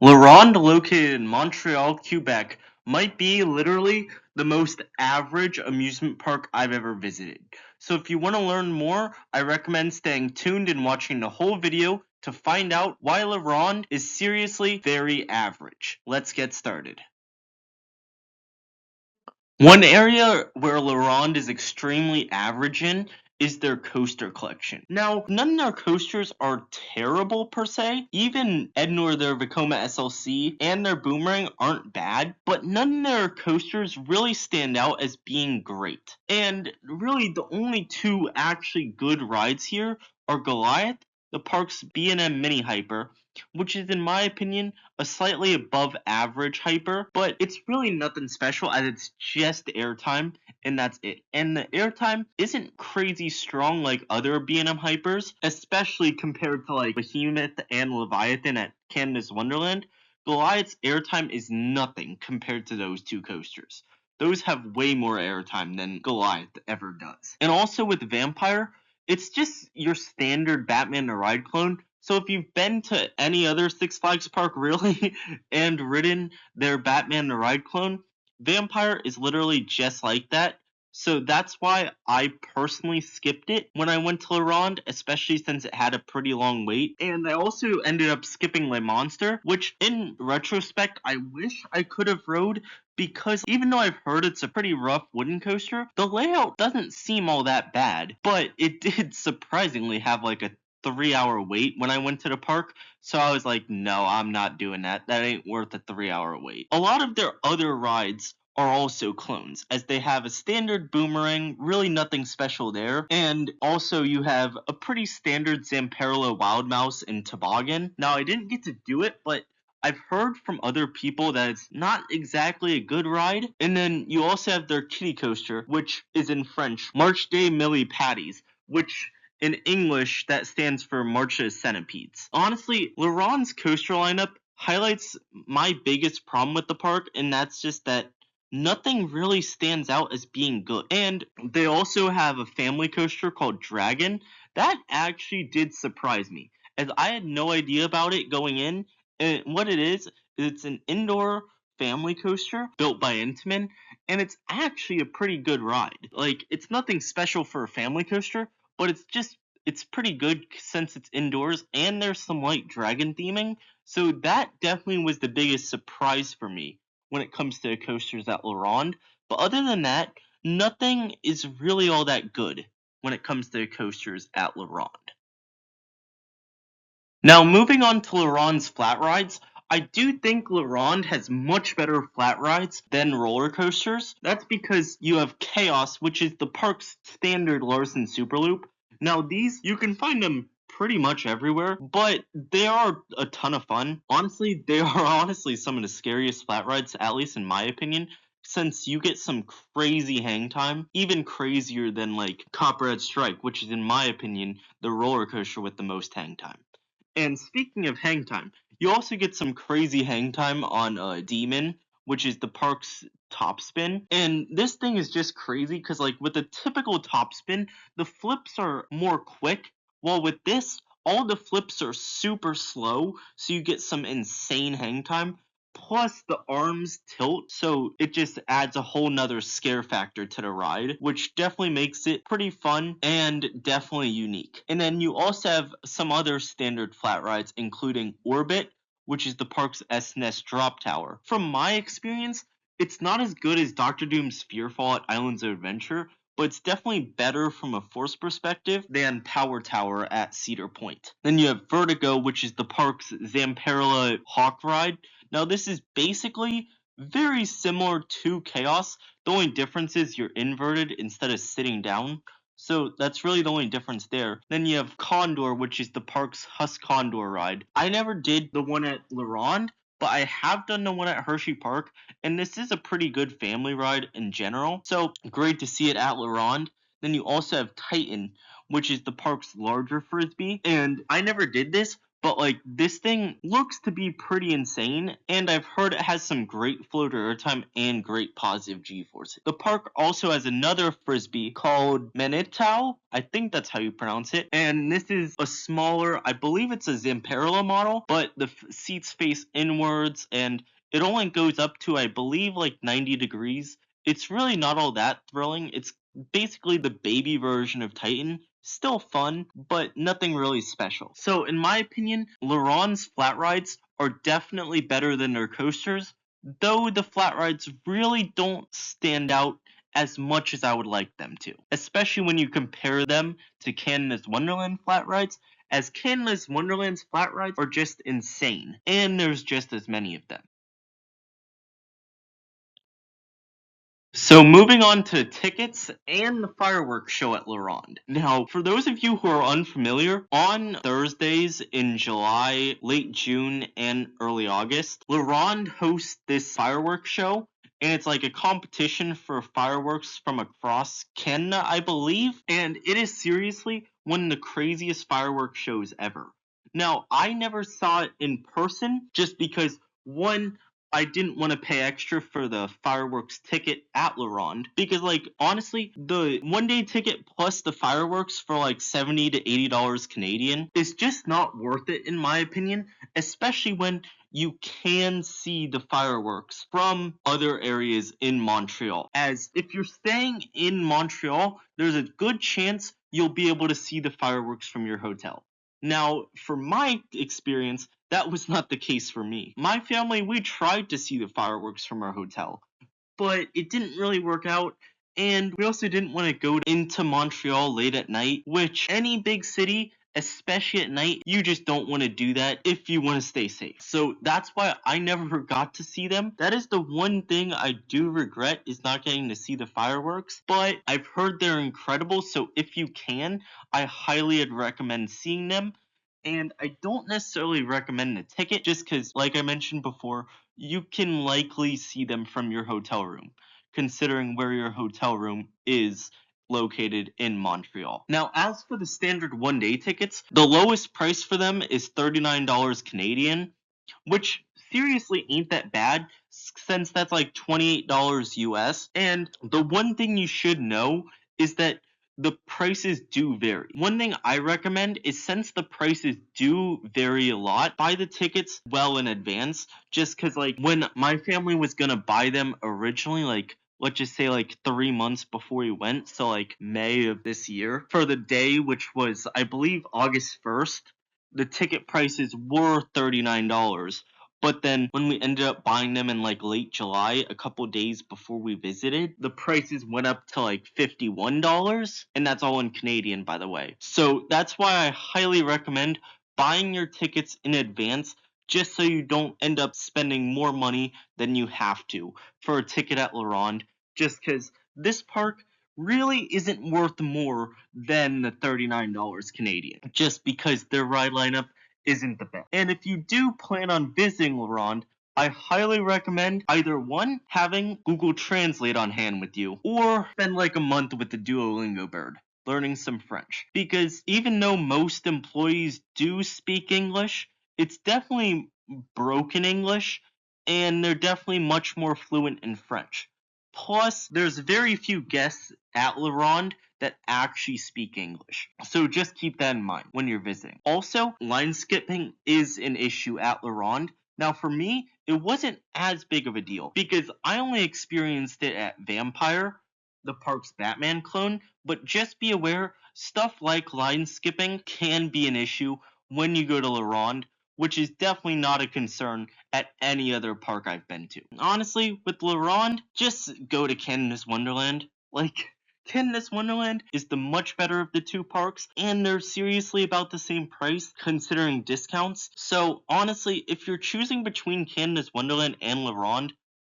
Ronde, located in Montreal, Quebec, might be literally the most average amusement park I've ever visited. So if you want to learn more, I recommend staying tuned and watching the whole video to find out why Ronde is seriously very average. Let's get started. One area where Ronde is extremely average in is their coaster collection. Now, none of their coasters are terrible per se. Even Ednor, their Vekoma SLC, and their Boomerang aren't bad, but none of their coasters really stand out as being great. And really, the only two actually good rides here are Goliath, the park's B&M Mini Hyper, which is, in my opinion, a slightly above average hyper, but it's really nothing special as it's just airtime and that's it. And the airtime isn't crazy strong like other B&M hypers, especially compared to like Behemoth and Leviathan at Canada's Wonderland. Goliath's airtime is nothing compared to those two coasters. Those have way more airtime than Goliath ever does. And also with Vampire, it's just your standard Batman the Ride clone. So if you've been to any other Six Flags park really and ridden their Batman the Ride clone, Vampire is literally just like that. So that's why I personally skipped it when I went to La Ronde, especially since it had a pretty long wait. And I also ended up skipping Le Monstre, which in retrospect I wish I could have rode, because even though I've heard it's a pretty rough wooden coaster, the layout doesn't seem all that bad. But it did surprisingly have like a 3 hour wait when I went to the park. So I was like, no, I'm not doing that. That ain't worth a 3 hour wait. A lot of their other rides are also clones, as they have a standard boomerang, really nothing special there, and also you have a pretty standard Zamperla Wild Mouse and Toboggan. Now, I didn't get to do it, but I've heard from other people that it's not exactly a good ride. And then you also have their kitty coaster, which is in French, Marche des Millie Patties, which in English that stands for March of Centipedes. Honestly, Laurent's coaster lineup highlights my biggest problem with the park, and that's just that nothing really stands out as being good. And they also have a family coaster called Dragon. That actually did surprise me, as I had no idea about it going in. And what it is it's an indoor family coaster built by Intamin, and it's actually a pretty good ride. Like, it's nothing special for a family coaster, but it's pretty good since it's indoors and there's some light dragon theming. So that definitely was the biggest surprise for me when it comes to coasters at La Ronde. But other than that, nothing is really all that good when it comes to coasters at La Ronde. Now, moving on to La Ronde's flat rides, I do think La Ronde has much better flat rides than roller coasters. That's because you have Chaos, which is the park's standard Larson Superloop. Now, these, you can find them pretty much everywhere, but they are a ton of fun. Honestly, they are honestly some of the scariest flat rides, at least in my opinion, since you get some crazy hang time, even crazier than like Copperhead Strike, which is in my opinion the roller coaster with the most hang time. And speaking of hang time, you also get some crazy hang time on Demon, which is the park's top spin. And this thing is just crazy because, like, with a typical top spin, the flips are more quick, while with this, all the flips are super slow, so you get some insane hang time. Plus, the arms tilt, so it just adds a whole nother scare factor to the ride, which definitely makes it pretty fun and definitely unique. And then you also have some other standard flat rides, including Orbit, which is the park's SNS drop tower. From my experience, it's not as good as Doctor Doom's Fearfall at Islands of Adventure, but it's definitely better from a force perspective than Power Tower at Cedar Point. Then you have Vertigo, which is the park's Zamperla Hawk ride. Now, this is basically very similar to Chaos. The only difference is you're inverted instead of sitting down. So that's really the only difference there. Then you have Condor, which is the park's Husk Condor ride. I never did the one at La Ronde, but I have done the one at Hershey Park, and this is a pretty good family ride in general. So great to see it at La Ronde. Then you also have Titan, which is the park's larger frisbee. And I never did this, But like this thing looks to be pretty insane, and I've heard it has some great floater airtime and great positive G-forces. The park also has another frisbee called Manitao. I think that's how you pronounce it. And this is a smaller, I believe it's a Zamperla model, but the seats face inwards and it only goes up to, I believe, like 90 degrees. It's really not all that thrilling. It's basically the baby version of Titan. Still fun, but nothing really special. So, in my opinion, Laron's flat rides are definitely better than their coasters, though the flat rides really don't stand out as much as I would like them to, especially when you compare them to Canada's Wonderland flat rides, as Canada's Wonderland's flat rides are just insane, and there's just as many of them. So moving on to tickets and the fireworks show at La Ronde. Now, for those of you who are unfamiliar, on Thursdays in July, late June, and early August, La Ronde hosts this fireworks show, and it's like a competition for fireworks from across Canada, I believe, and it is seriously one of the craziest fireworks shows ever. Now, I never saw it in person just because one, I didn't want to pay extra for the fireworks ticket at La Ronde because, like, honestly, the 1 day ticket plus the fireworks for like $70 to $80 Canadian is just not worth it in my opinion, especially when you can see the fireworks from other areas in Montreal. As if you're staying in Montreal, there's a good chance you'll be able to see the fireworks from your hotel. Now, from my experience, that was not the case for me. My family, we tried to see the fireworks from our hotel, but it didn't really work out. And we also didn't want to go into Montreal late at night, which any big city, especially at night, you just don't want to do that if you want to stay safe. So that's why I never got to see them. That is the one thing I do regret, is not getting to see the fireworks. But I've heard they're incredible, so if you can, I highly recommend seeing them. And I don't necessarily recommend a ticket just because, like I mentioned before, you can likely see them from your hotel room, considering where your hotel room is located in Montreal. Now, as for the standard 1 day tickets, the lowest price for them is $39 Canadian, which seriously ain't that bad since that's like $28 US. And the one thing you should know is that the prices do vary. One thing I recommend is, since the prices do vary a lot, buy the tickets well in advance, just because like when my family was gonna buy them originally, like let's just say like 3 months before we went, so like May of this year, for the day, which was I believe August 1st, the ticket prices were $39. But then when we ended up buying them in like late July, a couple days before we visited, the prices went up to like $51. And that's all in Canadian, by the way. So that's why I highly recommend buying your tickets in advance, just so you don't end up spending more money than you have to for a ticket at La Ronde, just because this park really isn't worth more than the $39 Canadian, just because their ride lineup isn't the best. And if you do plan on visiting La Ronde, I highly recommend either one, having Google Translate on hand with you, or spend like a month with the Duolingo bird learning some French. Because even though most employees do speak English, it's definitely broken English, and they're definitely much more fluent in French. Plus, there's very few guests at La Ronde that actually speak English. So just keep that in mind when you're visiting. Also, line skipping is an issue at La Ronde. Now, for me, it wasn't as big of a deal because I only experienced it at Vampire, the park's Batman clone, but just be aware, stuff like line skipping can be an issue when you go to La Ronde, which is definitely not a concern at any other park I've been to. Honestly, with La Ronde, just go to Canada's Wonderland. Like, Canada's Wonderland is the much better of the two parks, and they're seriously about the same price considering discounts. So honestly, if you're choosing between Canada's Wonderland and La Ronde,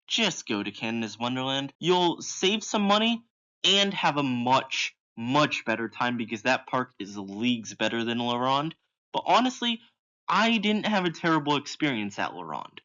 just go to Canada's Wonderland. You'll save some money and have a much, much better time because that park is leagues better than La Ronde. But honestly, I didn't have a terrible experience at La Ronde.